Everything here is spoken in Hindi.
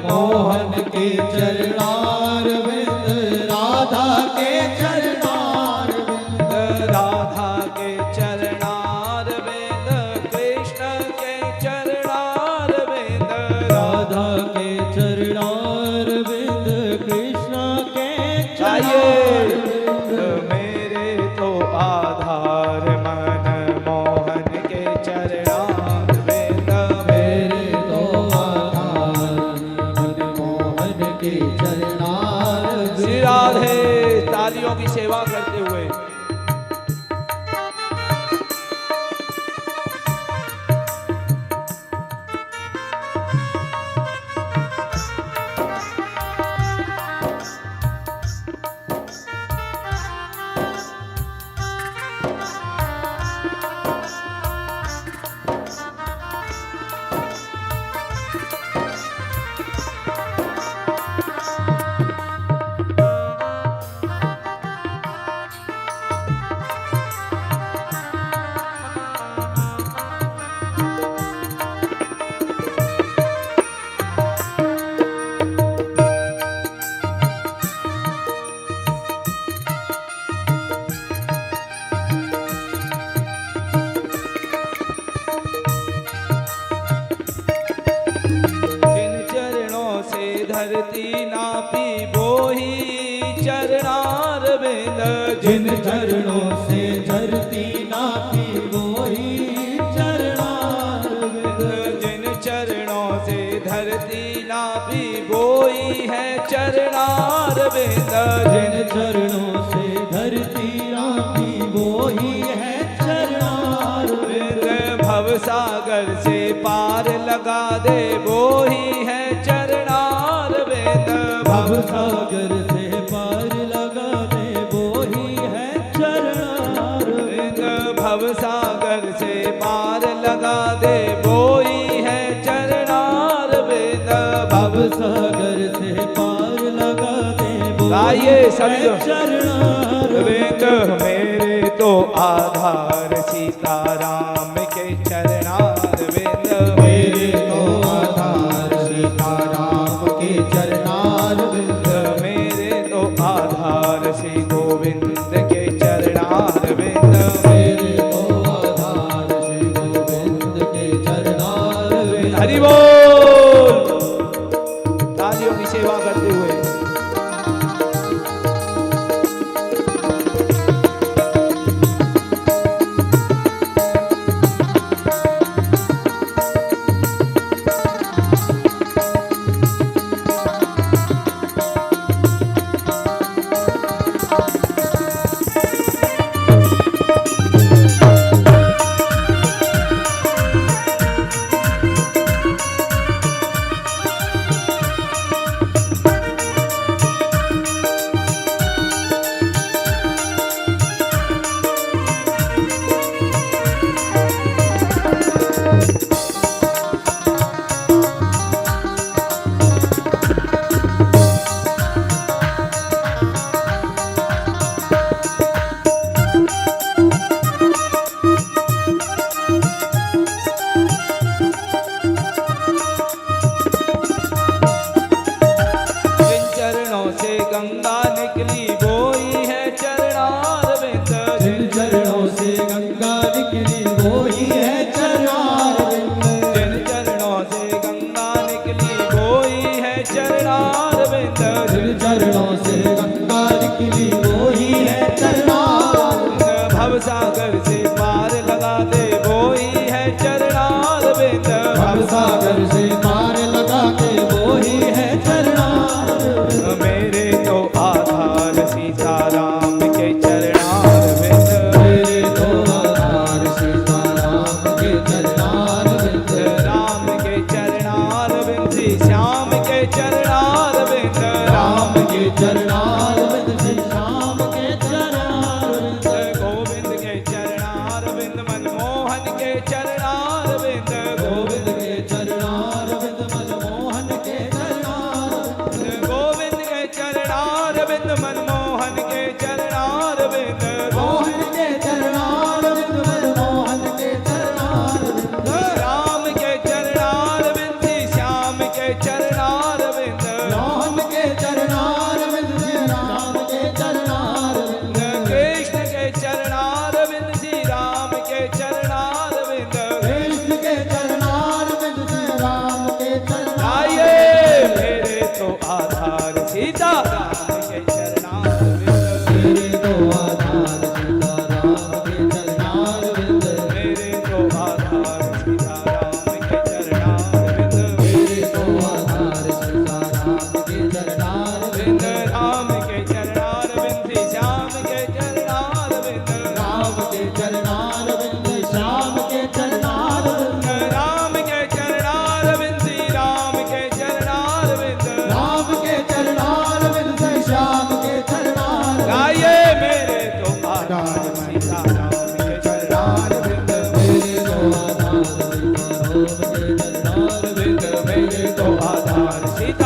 मोहन के चरणारविंद, राधा के चरणारविंद, राधा के चरणारविंद, कृष्ण के चरणारविंद, राधा के चरणारविंद, कृष्ण के चरणारविंद। मेरे तो आधार मन मोहन के चरणारविंद, मेरे तो आधार मन मोहन के चरणारविंद। श्री राधे। तालियों की सेवा करते हुए धरती नापी बोही चरणारविंद, जिन चरणों से धरती नापी वही चरणारविंद, जिन चरणों से धरती नापी बोई है चरणारविंद, जिन चरणों से धरती नापी वही है चरणारविंद, भवसागर से पार लगा दे बोही है चरणारविंद, भवसागर से पार लगा दे वही है चरणारविंद, भवसागर से पार लगा दे बोई है चरणारविंद, भवसागर से पार लगा दे गाइए सभी लोग। चरणारविंद। मेरे तो आधार सीताराम के चरणारविंद, मेरे तो आधार सीताराम के चरणारविंद, मेरे तो आधार श्री गोविंद के चरणारविंद, मेरे तो आधार श्री गोविंद के चरणारविंद। हरि बोल। तालियों की सेवा करते हुए गंगा निकली बोई है चरणारविंद, जिन चरणों से गंगा निकली वही है चरणारविंद, जिन चरणों से गंगा निकली बोई है चरणारविंद, जिन चरणों से गंगा निकली वही है चरणारविंद, भवसागर से पार लगा दे बोई है चरणारविंद, भवसागर से पार लगा के वही है चरणारविंद, मेरे तो आधार सीताराम के चरणारविंद, मेरे तो आधार सीताराम के चरणारविंद, राम के चरणारविंद, श्री श्याम के चरणारविंद, राम के चरणारविंद, श्री श्याम के चरणारविंद, गोविंद के चरणारविंद, मनमोहन के चरणारविंद, गोविंद के चरणारविंद, मनमोहन के चरणारविंद, गोविंद के चरणारविंद, मनमोहन के चरणारविंद, मोहन के चरणारविंद, मनमोहन के चरणारविंद, राम के चरणारविंद, श्री श्याम के चरणारविंद, आइए मेरे तो आधार सीता राम के चरणारविंद मेरे तो आधार सीता राम के चरणारविंद मेरे तो आधार सीता राम के चरणारविंद मेरे तो आधार सीता राम के चरणारविंद राम के चरणारविंद श्याम के चरणारविंद राम के चरणारविंद श्याम के चरणारविंद राम के चरणारविंद राम के चरणारविंद राम के चरणारविंद श्याम के चरणारविंद गाइए मेरे तो आधार सीता राम के चरणारविंद मेरे तो आधार सीता राम के चरणारविंद मेरे तो आधार सीता